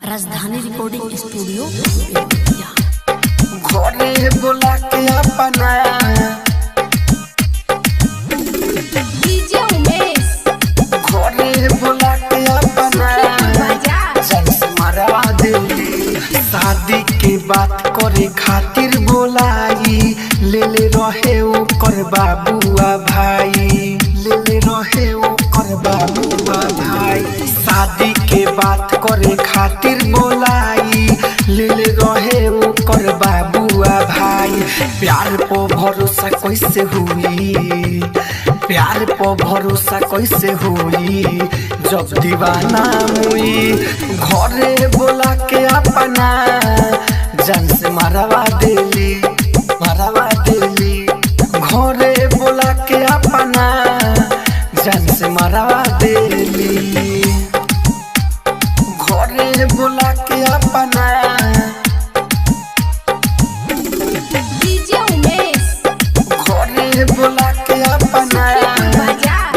राजधानी recording studio घरे बोला के अपना डीजे उमेश घरे बोला के अपना जैसे मरवा दिली शादी के बात करे खातिर बोलाई ले रहे ओकर बाबुआ भाई ले रहे ओकर बाबुआ भाई शादी के बात करे खातिर बोलाई ले रहे ओकर बाबुआ भाई प्यार पर भरोसा कैसे हुई प्यार पर भरोसा कैसे हुई जब दीवाना हुई घरे बोला के अपना जान से मरवा दिली घरे बोला के अपना जान से मरवा दिली घरे बोला के अपना डीजे उमेश घरे बोला के अपना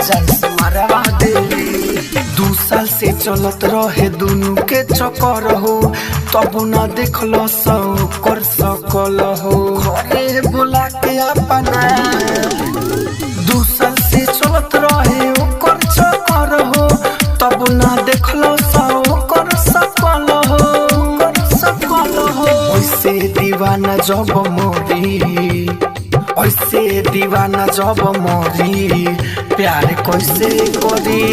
जान से मरवा दिली 2 साल से चलत रहे दोनों के चक्कर हो तब न देखलो सौ कर सकल हो घरे बोला के अपना 2 साल से चलत रहे ओकर चक्कर हो तब न देखलो सौ कर सकल हो ओइसे दीवाना जब मोरी ऐसे दीवाना जब मोरी प्यार कैसे करी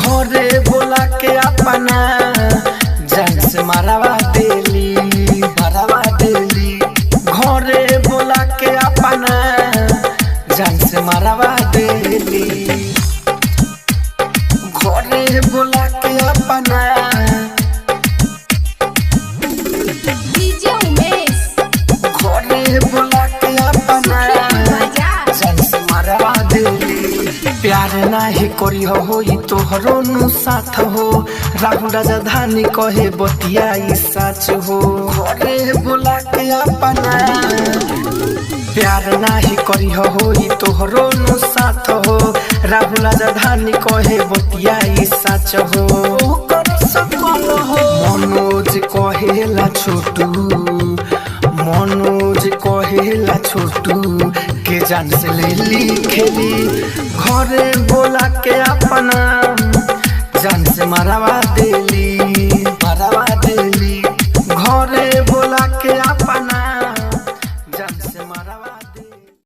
घरे बोला के अपना जान से मरवा दिली घरे बोला के अपना जान से मरवा दिली घरे बोला के अपना डीजे उमेश घरे बोला के अपना जान से मरवा दिली प्यार नाही करी हो तोहरो नु साथ हो राहुल राजधानी कहे बतिया सच हो घरे बोला के अपना प्यार नाही करी हो तोहरो नु साथ हो राहुल राजधानी कहे बतिया सच हो मनोज कहेला छोटू के जान से ले खेली घरे बोला के अपना जान से मरवा दिली